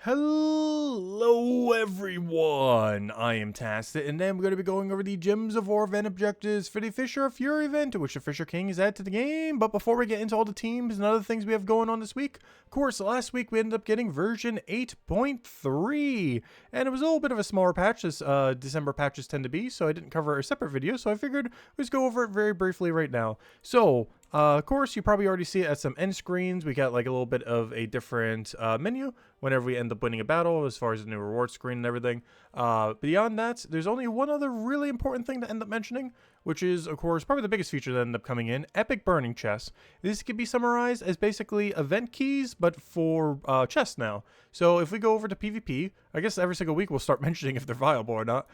Hello everyone, I am Tastit, and then we're going to be going over the Gems of War event objectives for the Fisher of Fury event, to which the Fisher King is added to the game. But before we get into all the teams and other things we have going on this week, of course, last week we ended up getting version 8.3, and it was a little bit of a smaller patch, as December patches tend to be, so I didn't cover a separate video, so I figured let's go over it very briefly right now. So, of course, you probably already see it at some end screens. We got like a little bit of a different menu whenever we end up winning a battle, as far as the new reward screen and everything. Beyond that, there's only one other really important thing to end up mentioning, which is, of course, probably the biggest feature that ended up coming in, Epic Burning Chests. This could be summarized as basically event keys, but for chests now. So if we go over to PvP, I guess every single week we'll start mentioning if they're viable or not.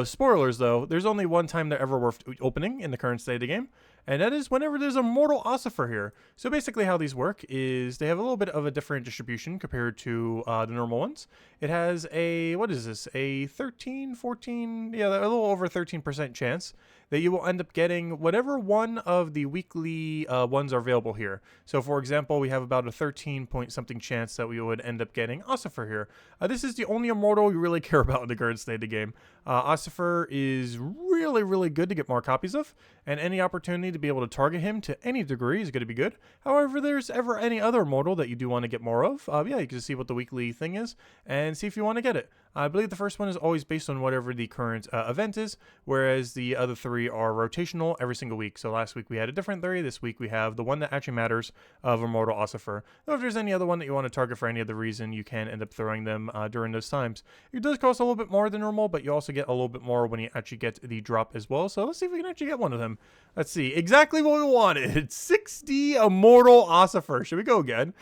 Spoilers, though, there's only one time they're ever worth opening in the current state of the game, and that is whenever there's a Immortal Ossifer here. So basically how these work is they have a little bit of a different distribution compared to the normal ones. It has a, what is this, a 13, 14, yeah, a little over 13% chance that you will end up getting whatever one of the weekly ones are available here. So for example, we have about a 13 point something chance that we would end up getting Ossifer here. This is the only immortal you really care about in the current state of the game. Ossifer is really, really good to get more copies of, and any opportunity to be able to target him to any degree is going to be good. However, if there's ever any other immortal that you do want to get more of, yeah, you can see what the weekly thing is and see if you want to get it. I believe the first one is always based on whatever the current event is, whereas the other three are rotational every single week. So last week we had a different three. This week we have the one that actually matters of Immortal Ossifer. Though if there's any other one that you want to target for any other reason, you can end up throwing them during those times. It does cost a little bit more than normal, but you also get a little bit more when you actually get the drop as well. So let's see if we can actually get one of them. Let's see. Exactly what we wanted. 60 Immortal Ossifer. Should we go again?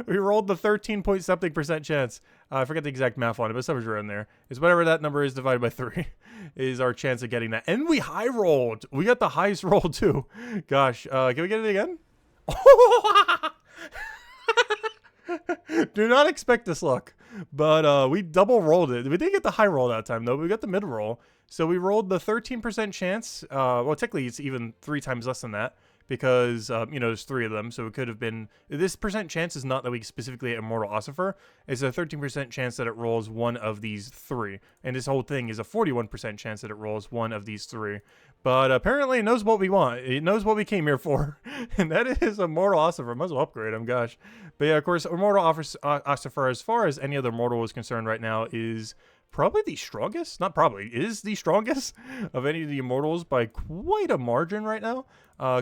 We rolled the 13 point something percent chance. I forget the exact math on it, but somewhere around there. It's whatever that number is divided by 3 is our chance of getting that. And we high rolled. We got the highest roll too. Gosh, can we get it again? Do not expect this luck. But we double rolled it. We didn't get the high roll that time though. We got the mid roll. So we rolled the 13% chance. Well, technically it's even 3 times less than that, because, you know, there's 3 of them, so it could have been, this percent chance is not that we specifically hit Immortal Ossifer, it's a 13% chance that it rolls one of these 3, and this whole thing is a 41% chance that it rolls one of these 3, but apparently it knows what we want, it knows what we came here for, and that is Immortal Ossifer. Might as well upgrade him, gosh. But yeah, of course, Immortal Ossifer, as far as any other mortal is concerned right now, is probably the strongest, not probably, is the strongest of any of the immortals by quite a margin right now,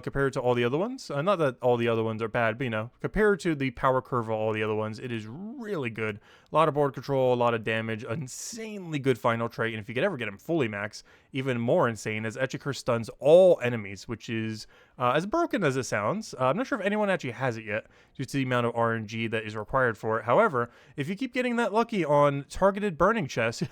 compared to all the other ones. Not that all the other ones are bad, but you know, compared to the power curve of all the other ones, it is really good. A lot of board control, a lot of damage, insanely good final trait, and if you could ever get him fully max, even more insane, as Echikar stuns all enemies, which is as broken as it sounds. I'm not sure if anyone actually has it yet, due to the amount of RNG that is required for it. However, if you keep getting that lucky on targeted burning chests,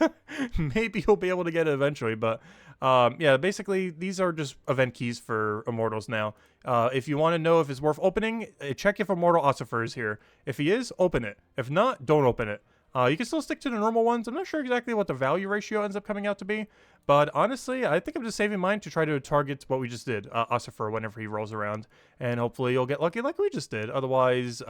maybe you'll be able to get it eventually. But yeah, basically, these are just event keys for Immortals now. If you want to know if it's worth opening, check if Immortal Ossifer is here. If he is, open it. If not, don't open it. You can still stick to the normal ones. I'm not sure exactly what the value ratio ends up coming out to be, but honestly, I think I'm just saving mine to try to target what we just did, Ossifer, whenever he rolls around, and hopefully you'll get lucky like we just did. Otherwise,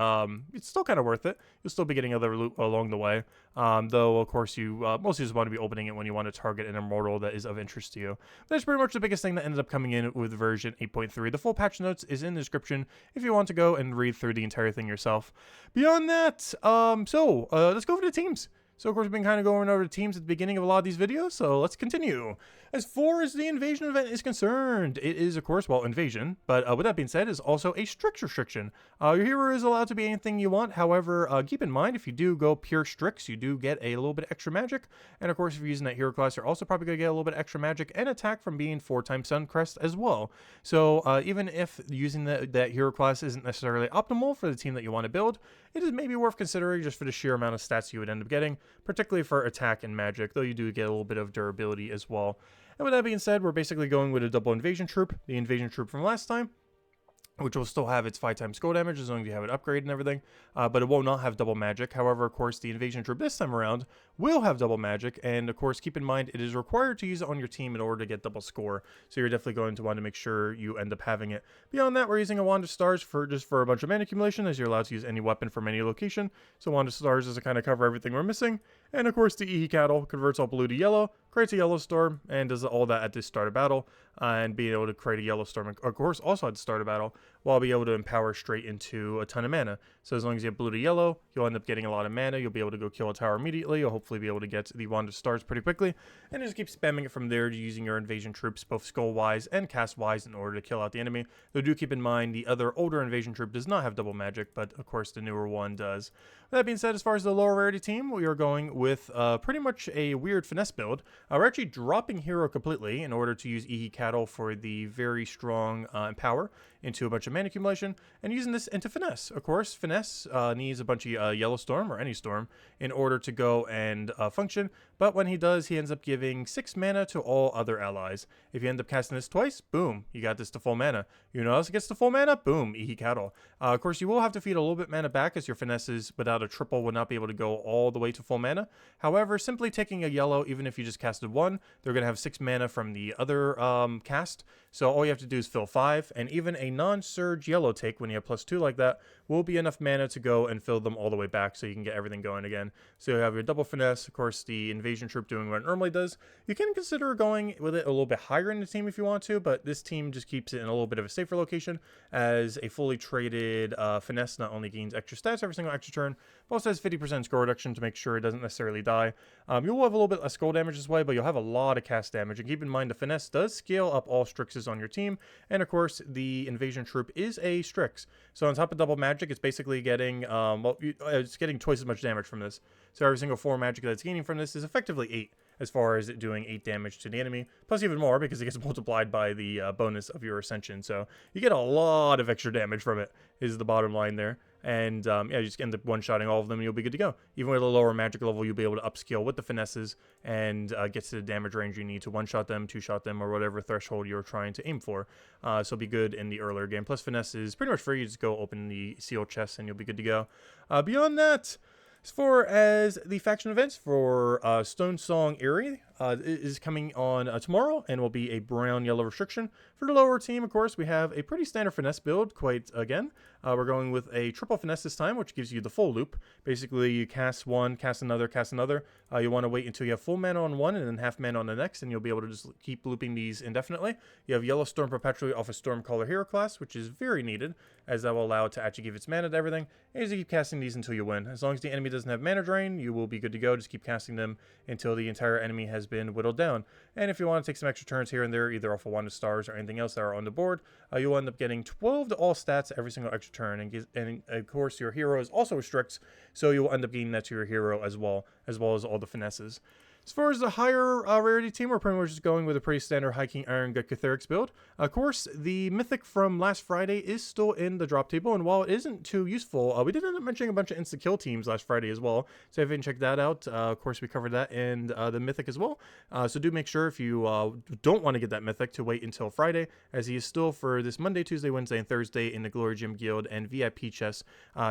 it's still kind of worth it. You'll still be getting other loot along the way, though, of course, you mostly just want to be opening it when you want to target an immortal that is of interest to you. But that's pretty much the biggest thing that ended up coming in with version 8.3. The full patch notes is in the description if you want to go and read through the entire thing yourself. Beyond that, let's go over to teams. So, of course, we've been kind of going over the teams at the beginning of a lot of these videos, so let's continue. As far as the invasion event is concerned, it is, of course, well, invasion, but with that being said, is also a Stryx restriction. Your hero is allowed to be anything you want. However, keep in mind, if you do go pure Stryx, you do get a little bit extra magic, and of course, if you're using that hero class, you're also probably going to get a little bit extra magic and attack from being 4x Suncrest as well. So, even if using that hero class isn't necessarily optimal for the team that you want to build, it is maybe worth considering just for the sheer amount of stats you would end up getting, particularly for attack and magic, though you do get a little bit of durability as well. And with that being said, we're basically going with a double invasion troop, the invasion troop from last time. which will still have its 5 times skull damage as long as you have it upgraded and everything, but it will not have double magic. However, of course, the invasion troop this time around will have double magic, and of course, keep in mind it is required to use it on your team in order to get double score, so you're definitely going to want to make sure you end up having it. Beyond that, we're using a Wand of Stars for a bunch of mana accumulation, as you're allowed to use any weapon from any location, so Wand of Stars is to kind of cover everything we're missing, and of course, the Eyrie Cattle converts all blue to yellow, creates a yellow storm, and does all that at the start of battle, and being able to create a yellow storm, of course, also at the start of battle, while being able to empower straight into a ton of mana. So as long as you have blue to yellow, you'll end up getting a lot of mana. You'll be able to go kill a tower immediately. You'll hopefully be able to get the Wand of Stars pretty quickly, and just keep spamming it from there, using your invasion troops both skull-wise and cast-wise in order to kill out the enemy. Though do keep in mind the other older invasion troop does not have double magic, but of course the newer one does. That being said, as far as the lower rarity team, we are going with pretty much a weird finesse build. We're actually dropping hero completely in order to use Eyrie Cattle for the very strong empower into a bunch of mana accumulation, and using this into finesse. Of course, finesse needs a bunch of yellow storm or any storm in order to go and function, but when he does, he ends up giving 6 mana to all other allies. If you end up casting this twice, boom, you got this to full mana. You know who else gets to full mana? Boom, Eyrie Cattle. Of course, you will have to feed a little bit mana back, as your finesses without a triple would not be able to go all the way to full mana. However, simply taking a yellow, even if you just casted 1, they're going to have 6 mana from the other cast, so all you have to do is fill 5, and even a non-surge yellow take when you have +2 like that will be enough mana to go and fill them all the way back so you can get everything going again. So you have your double finesse, of course the invasion troop doing what it normally does. You can consider going with it a little bit higher in the team if you want to, but this team just keeps it in a little bit of a safer location, as a fully traded finesse not only gains extra stats every single extra turn, but also has 50% score reduction to make sure it doesn't necessarily die. You will have a little bit less skull damage this way, but you'll have a lot of cast damage, and keep in mind the finesse does scale up all Stryxes on your team, and of course the invasion troop is a Stryx. So on top of double magic, it's basically getting it's getting twice as much damage from this. So every single 4 magic that's gaining from this is effectively 8, as far as it doing 8 damage to the enemy, plus even more because it gets multiplied by the bonus of your ascension. So you get a lot of extra damage from it, is the bottom line there. And yeah, you just end up one-shotting all of them and you'll be good to go. Even with a lower magic level, you'll be able to upscale with the finesses and get to the damage range you need to one-shot them, two-shot them, or whatever threshold you're trying to aim for. So be good in the earlier game. Plus finesse is pretty much free. You just go open the sealed chest and you'll be good to go. Beyond that, as far as the faction events for Stonesong Eyrie, is coming on tomorrow and will be a brown-yellow restriction. For the lower team, of course, we have a pretty standard finesse build, quite again. We're going with a triple finesse this time, which gives you the full loop. Basically, you cast one, cast another, cast another. You want to wait until you have full mana on one and then half mana on the next, and you'll be able to just keep looping these indefinitely. You have Yellow Storm perpetually off a Stormcaller hero class, which is very needed, as that will allow it to actually give its mana to everything. And you keep casting these until you win. As long as the enemy doesn't have mana drain, you will be good to go. Just keep casting them until the entire enemy has been whittled down. And if you want to take some extra turns here and there, either off of Wand of Stars or anything else that are on the board, you'll end up getting 12 to all stats every single extra turn. And of course, your hero is also a Stryx, so you'll end up gaining that to your hero as well as all the finesses. As far as the higher rarity team, we're pretty much just going with a pretty standard High King Iron Gut Catherics build. Of course, the Mythic from last Friday is still in the drop table, and while it isn't too useful, we did end up mentioning a bunch of insta-kill teams last Friday as well, so if you didn't check that out, of course we covered that in the Mythic as well. So do make sure, if you don't want to get that Mythic, to wait until Friday, as he is still for this Monday, Tuesday, Wednesday, and Thursday in the Glory Gym Guild and VIP chess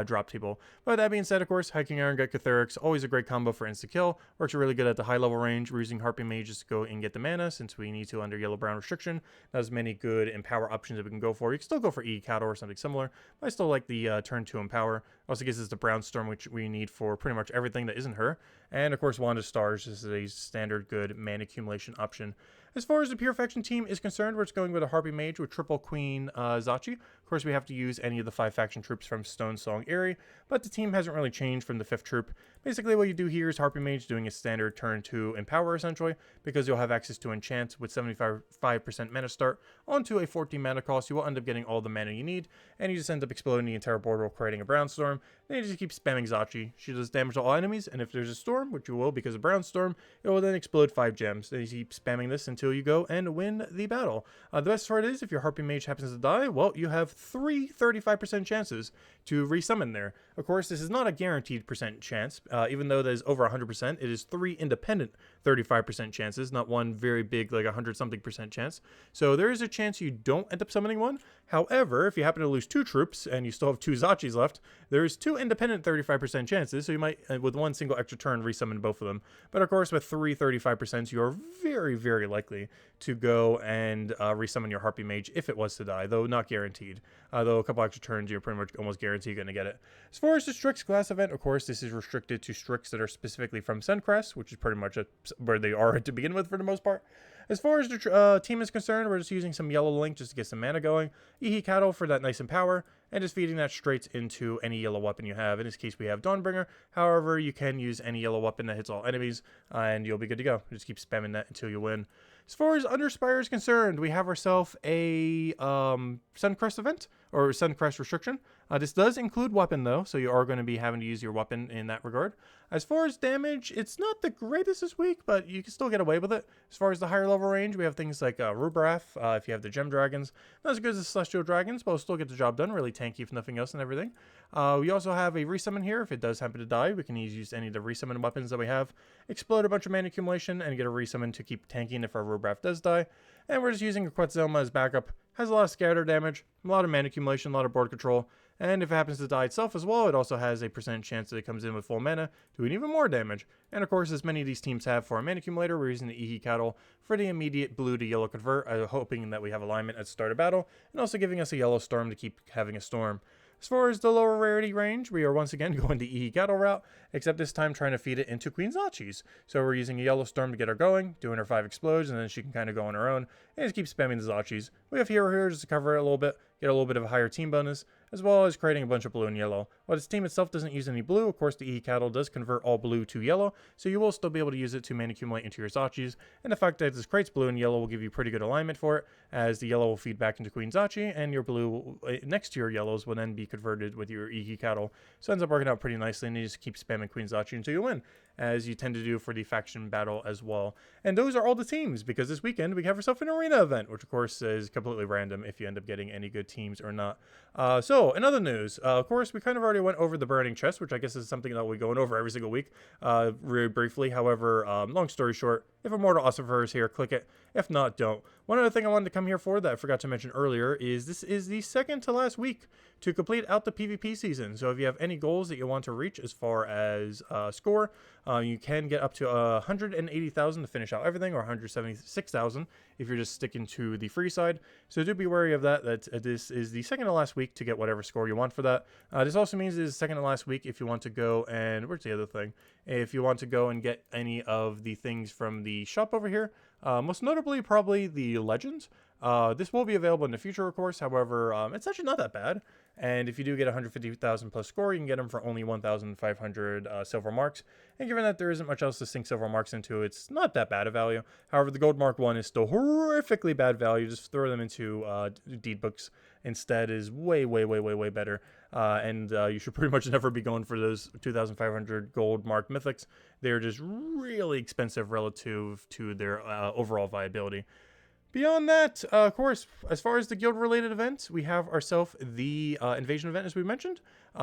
drop table. But that being said, of course, High King Iron Gut Catherics, always a great combo for insta-kill, works really good at the high level range. We're using Harpy Mages to go and get the mana, since we need to under yellow-brown restriction. There's many good empower options that we can go for. You can still go for Eyrie Cattle or something similar, but I still like the turn 2 empower. Also gives us the brown storm, which we need for pretty much everything that isn't her. And of course, Wand of Stars is a standard good mana accumulation option. As far as the pure faction team is concerned, we're just going with a Harpy Mage with triple Queen Zachi. Of course, we have to use any of the 5 faction troops from Stonesong Eyrie, but the team hasn't really changed from the 5th troop. Basically, what you do here is Harpy Mage doing a standard turn 2 empower, essentially, because you'll have access to enchant with 75% mana start onto a 14 mana cost. You will end up getting all the mana you need, and you just end up exploding the entire board while creating a brown storm. Then you just keep spamming Zachi. She does damage to all enemies, and if there's a storm, which you will because of brown storm, it will then explode 5 gems. Then you keep spamming this until you go and win the battle. The best part is, if your Harpy Mage happens to die, well, you have three 35% chances to resummon there. Of course, this is not a guaranteed percent chance, even though that is over 100%. It is three independent 35% chances, not one very big, like 100-something% chance. So there is a chance you don't end up summoning one. However, if you happen to lose 2 troops and you still have 2 Zachis left, there is 2 independent 35% chances, so you might, with one single extra turn, resummon both of them. But of course, with 3 35%, you are very, very likely to go and resummon your Harpy Mage if it was to die, though not guaranteed. Though a couple extra turns, you're pretty much almost guaranteed going to get it. As far as the Stryx class event, of course, this is restricted to Stryx that are specifically from Suncrest, which is pretty much where they are to begin with for the most part. As far as the team is concerned, we're just using some yellow link just to get some mana going, Ihi Cattle for that nice empower, and just feeding that straight into any yellow weapon you have. In this case, we have Dawnbringer. However, you can use any yellow weapon that hits all enemies, and you'll be good to go. Just keep spamming that until you win. As far as Underspire is concerned, we have ourselves a Suncrest event, or Suncrest restriction. This does include weapon, though, so you are going to be having to use your weapon in that regard. As far as damage, it's not the greatest this week, but you can still get away with it. As far as the higher level range, we have things like Rubrath, if you have the Gem Dragons. Not as good as the Celestial Dragons, but we'll still get the job done. Really tanky, if nothing else, and everything. We also have a resummon here. If it does happen to die, we can use any of the resummon weapons that we have. Explode a bunch of mana accumulation, and get a resummon to keep tanking if our Rubrath does die. And we're just using a Quetzalma as backup. Has a lot of scatter damage, a lot of mana accumulation, a lot of board control. And if it happens to die itself as well, it also has a percent chance that it comes in with full mana, doing even more damage. And of course, as many of these teams have for a mana accumulator, we're using the Ihi Cattle for the immediate blue to yellow convert, hoping that we have alignment at the start of battle, and also giving us a yellow storm to keep having a storm. As far as the lower rarity range, we are once again going the Ihi Cattle route, except this time trying to feed it into Queen Zachis. So we're using a yellow storm to get her going, doing her 5 explodes, and then she can kind of go on her own, and just keep spamming the Zachis. We have Hero here just to cover it a little bit, get a little bit of a higher team bonus, as well as creating a bunch of blue and yellow. While its team itself doesn't use any blue, of course the Ihi Cattle does convert all blue to yellow, so you will still be able to use it to mana accumulate into your Zachis, and the fact that this creates blue and yellow will give you pretty good alignment for it, as the yellow will feed back into Queen Zachi, and your blue next to your yellows will then be converted with your Ihi Cattle. So it ends up working out pretty nicely, and you just keep spamming Queen Zachi until you win, as you tend to do for the faction battle as well. And those are all the teams, because this weekend we have ourselves an arena event, which of course is completely random if you end up getting any good teams or not. So in other news, of course, we kind of already went over the burning chest, which I guess is something that we're going over every single week, really briefly. However, long story short, if Immortal Ossifer is here, click it. If not, don't. One other thing I wanted to come here for that I forgot to mention earlier is this is the second to last week to complete out the PvP season. So if you have any goals that you want to reach as far as score, you can get up to 180,000 to finish out everything, or 176,000 if you're just sticking to the free side. So do be wary of that. This is the second to last week to get whatever score you want for that. This also means it is second to last week if you want to go and, where's the other thing? If you want to go and get any of the things from the shop over here, most notably probably the legends. This will be available in the future, of course. However, it's actually not that bad. And if you do get 150,000 plus score, you can get them for only 1,500 silver marks. And given that there isn't much else to sink silver marks into, it's not that bad a value. However, the gold mark one is still horrifically bad value. Just throw them into deed books instead is way, way, way, way, way better. And you should pretty much never be going for those 2,500 gold mark mythics. They're just really expensive relative to their overall viability. Beyond that, of course, as far as the guild-related events, we have ourselves the invasion event, as we mentioned.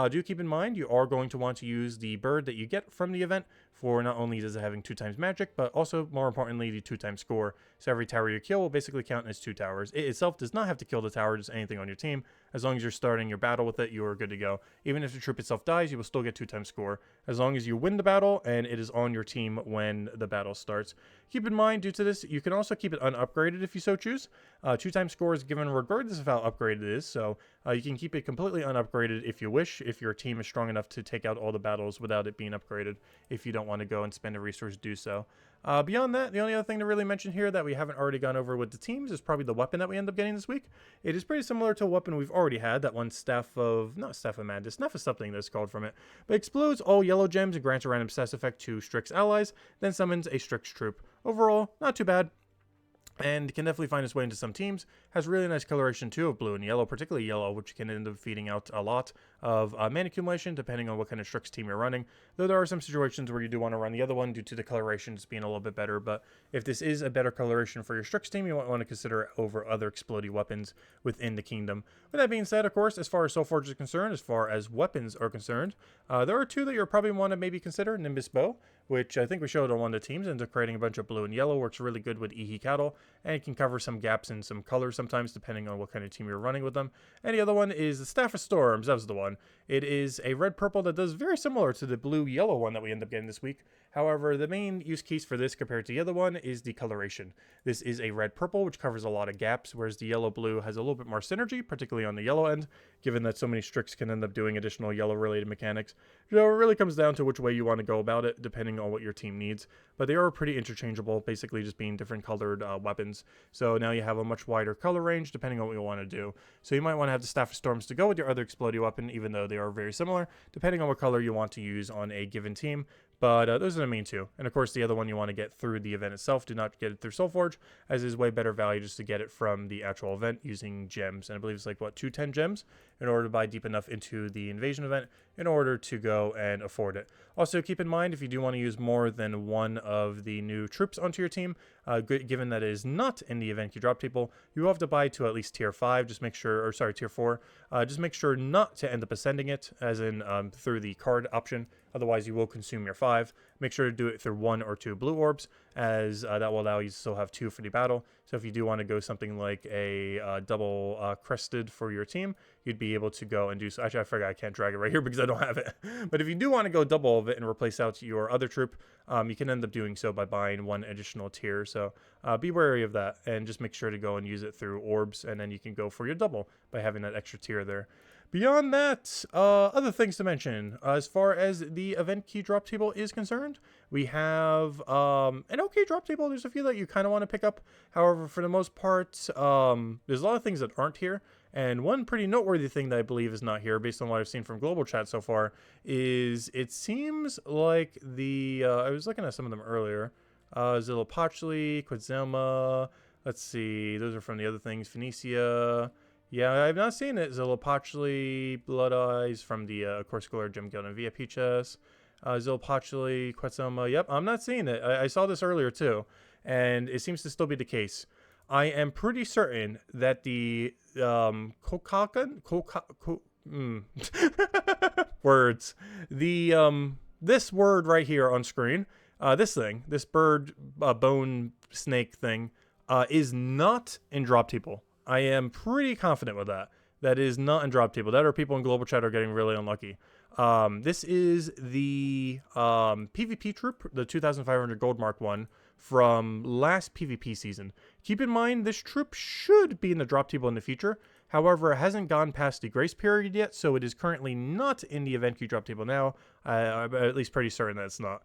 Do keep in mind, you are going to want to use the bird that you get from the event for not only does it having 2 times magic, but also, more importantly, the 2 times score. So every tower you kill will basically count as 2 towers. It itself does not have to kill the tower, just anything on your team. As long as you're starting your battle with it, you are good to go. Even if the troop itself dies, you will still get 2 times score, as long as you win the battle and it is on your team when the battle starts. Keep in mind, due to this, you can also keep it unupgraded if you so choose. 2 times score is given regardless of how upgraded it is, so you can keep it completely unupgraded if you wish, if your team is strong enough to take out all the battles without it being upgraded, if you don't want to go and spend a resource to do so. Beyond that, the only other thing to really mention here that we haven't already gone over with the teams is probably the weapon that we end up getting this week. It is pretty similar to a weapon we've already had, that one Staff of Madness, Staff of something that's called from it, but explodes all yellow gems and grants a random status effect to Stryx allies, then summons a Stryx troop. Overall, not too bad, and can definitely find its way into some teams. Has really nice coloration too of blue and yellow, particularly yellow, which can end up feeding out a lot of mana accumulation, depending on what kind of Stryx team you're running. Though there are some situations where you do want to run the other one due to the coloration just being a little bit better. But if this is a better coloration for your Stryx team, you might want to consider it over other explodey weapons within the kingdom. With that being said, of course, as far as Soulforge is concerned, as far as weapons are concerned, there are two that you'll probably want to maybe consider. Nimbus Bow, which I think we showed on one of the teams, ends up creating a bunch of blue and yellow, works really good with Ihi cattle, and it can cover some gaps in some colors sometimes, depending on what kind of team you're running with them. And the other one is the Staff of Storms. That was the one. It is a red-purple that does very similar to the blue-yellow one that we end up getting this week. However, the main use case for this compared to the other one is the coloration. This is a red-purple, which covers a lot of gaps, whereas the yellow-blue has a little bit more synergy, particularly on the yellow end, given that so many Stryx can end up doing additional yellow-related mechanics. So it really comes down to which way you want to go about it, depending on what your team needs. But they are pretty interchangeable, basically just being different colored weapons. So now you have a much wider color range, depending on what you want to do. So you might want to have the Staff of Storms to go with your other exploding weapon, even though they are very similar, depending on what color you want to use on a given team. But those are the main two. And of course, the other one you want to get through the event itself. Do not get it through Soulforge, as is way better value just to get it from the actual event using gems. And I believe it's like, what, 210 gems in order to buy deep enough into the invasion event in order to go and afford it. Also, keep in mind, if you do want to use more than one of the new troops onto your team, given that it is not in the event you drop table, you will have to buy to at least tier 5. Just make sure, or sorry, tier 4. Just make sure not to end up ascending it, as in through the card option. Otherwise, you will consume your 5. Make sure to do it through 1 or 2 blue orbs, as that will allow you to still have 2 for the battle. So if you do want to go something like a double crested for your team, you'd be able to go and do so. Actually, I forgot I can't drag it right here because I don't have it. But if you do want to go double of it and replace out your other troop, you can end up doing so by buying 1 additional tier. So be wary of that, and just make sure to go and use it through orbs, and then you can go for your double by having that extra tier there. Beyond that, other things to mention. As far as the event key drop table is concerned, we have an okay drop table. There's a few that you kind of want to pick up. However, for the most part, there's a lot of things that aren't here. And one pretty noteworthy thing that I believe is not here, based on what I've seen from global chat so far, is it seems like the... I was looking at some of them earlier. Zilopachli, Quetzalma, let's see, those are from the other things. Phoenicia... Yeah, I've not seen it. Zilopachli, Blood Eyes from the, of course, Glory Gem Guild and Via Peaches. Zilopachli, Quetzalma. Yep, I'm not seeing it. I saw this earlier, too. And it seems to still be the case. I am pretty certain that the words. This word right here on screen, this bird bone snake thing, is not in drop table. I am pretty confident with that. That is not in drop table. That or people in global chat are getting really unlucky. This is the PvP troop, the 2,500 gold mark one from last PvP season. Keep in mind, this troop should be in the drop table in the future. However, it hasn't gone past the grace period yet, so it is currently not in the event queue drop table now. I'm at least pretty certain that it's not.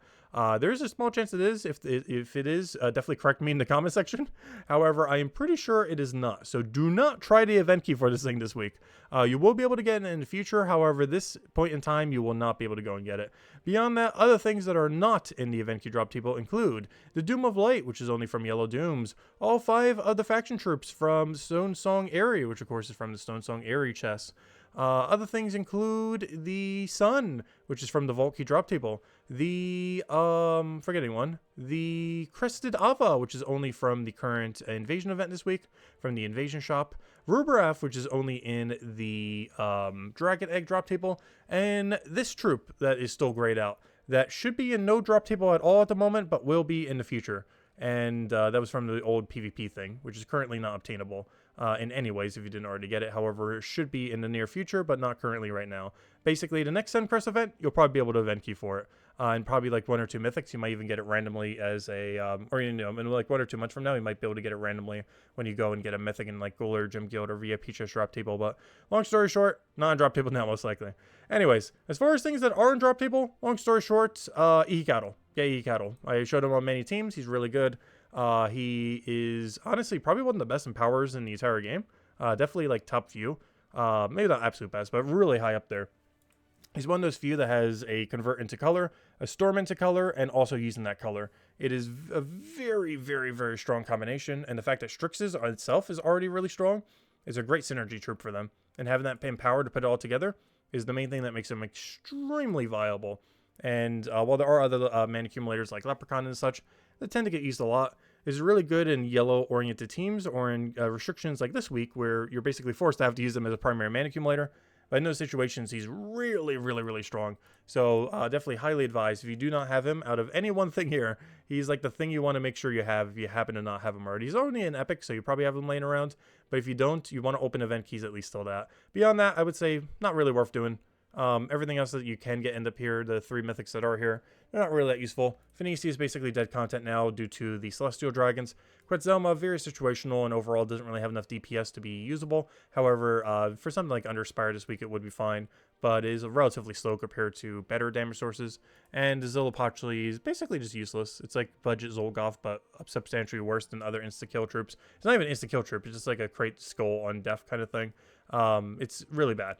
There's a small chance it is. If it is, definitely correct me in the comment section. However, I am pretty sure it is not. So do not try the event key for this thing this week. You will be able to get it in the future. However, this point in time, you will not be able to go and get it. Beyond that, other things that are not in the event queue drop table include the Doom of Light, which is only from Yellow Dooms. All 5 of the faction troops from Stonesong Eyrie, which of course is from the Stonesong Eyrie chest. Other things include the Sun, which is from the Vault Key drop table. The, forgetting one. The Crested Ava, which is only from the current invasion event this week, from the invasion shop. Rubraf, which is only in the Dragon Egg drop table. And this troop that is still grayed out. That should be in no drop table at all at the moment, but will be in the future. And that was from the old PvP thing, which is currently not obtainable in any ways if you didn't already get it. However, it should be in the near future, but not currently right now. Basically, the next Suncrest event, you'll probably be able to event key for it. And probably like 1 or 2 mythics, you might even get it randomly as a, or you know, in like 1 or 2 months from now, you might be able to get it randomly when you go and get a mythic in like Ghoul or Gem Guild or via Peaches drop table. But long story short, not in drop table now, most likely. Anyways, as far as things that are in drop table, long story short, Ihi Cattle. Yeah, Ihi Cattle. I showed him on many teams. He's really good. He is honestly probably one of the best empowers in the entire game. Definitely like top few. Maybe not absolute best, but really high up there. He's one of those few that has a convert into color, a storm into color, and also using that color. It is a very, very, very strong combination, and the fact that Stryx's itself is already really strong is a great synergy troop for them. And having that power to put it all together, is the main thing that makes him extremely viable. And while there are other mana accumulators like Leprechaun and such that tend to get used a lot, is really good in yellow-oriented teams or in restrictions like this week where you're basically forced to have to use them as a primary mana accumulator. But in those situations, he's really, really, really strong. So definitely highly advised. If you do not have him, out of any one thing here, he's like the thing you want to make sure you have if you happen to not have him already. He's only an epic, so you probably have him laying around. But if you don't, you want to open event keys at least till that. Beyond that, I would say not really worth doing. Everything else that you can get end up here, the 3 mythics that are here, they're not really that useful. Finisi is basically dead content now due to the Celestial Dragons. Quetzalma, very situational and overall doesn't really have enough DPS to be usable. However, for something like Underspire this week, it would be fine, but is relatively slow compared to better damage sources. And Zillipochli is basically just useless. It's like budget Zolgoth, but substantially worse than other insta-kill troops. It's not even an insta-kill troop, it's just like a crate skull on death kind of thing. It's really bad.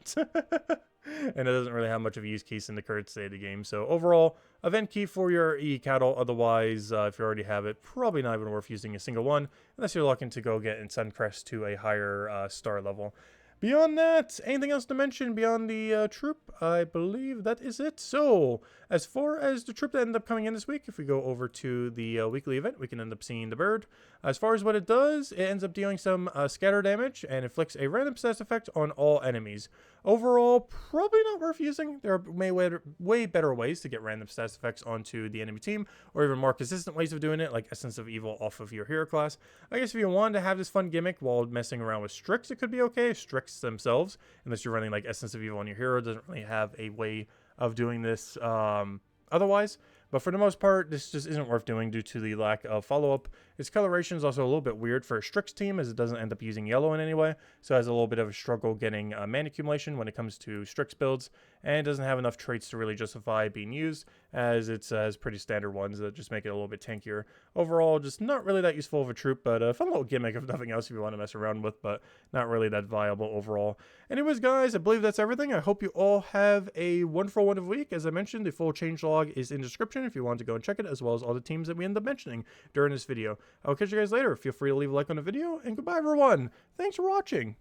And it doesn't really have much of a use case in the current state of the game. So overall, event key for your E-Cattle. Otherwise, if you already have it, probably not even worth using a single one, unless you're looking to go get in Suncrest to a higher star level. Beyond that, anything else to mention beyond the troop? I believe that is it. So, as far as the troop that ended up coming in this week, if we go over to the weekly event, we can end up seeing the bird. As far as what it does, it ends up dealing some scatter damage and inflicts a random status effect on all enemies. Overall, probably not worth using. There are way better ways to get random status effects onto the enemy team, or even more consistent ways of doing it, like Essence of Evil off of your hero class. I guess if you wanted to have this fun gimmick while messing around with Stryx, it could be okay. Stryx themselves, unless you're running like Essence of Evil on your hero, doesn't really have a way of doing this otherwise. But for the most part, this just isn't worth doing due to the lack of follow-up. Its coloration is also a little bit weird for a Stryx team, as it doesn't end up using yellow in any way, so it has a little bit of a struggle getting mana accumulation when it comes to Stryx builds, and doesn't have enough traits to really justify being used, as it has pretty standard ones that just make it a little bit tankier. Overall, just not really that useful of a troop, but a fun little gimmick if nothing else if you want to mess around with, but not really that viable overall. Anyways, guys, I believe that's everything. I hope you all have a wonderful week. As I mentioned, the full changelog is in the description if you want to go and check it, as well as all the teams that we end up mentioning during this video. I'll catch you guys later. Feel free to leave a like on the video, and goodbye, everyone. Thanks for watching.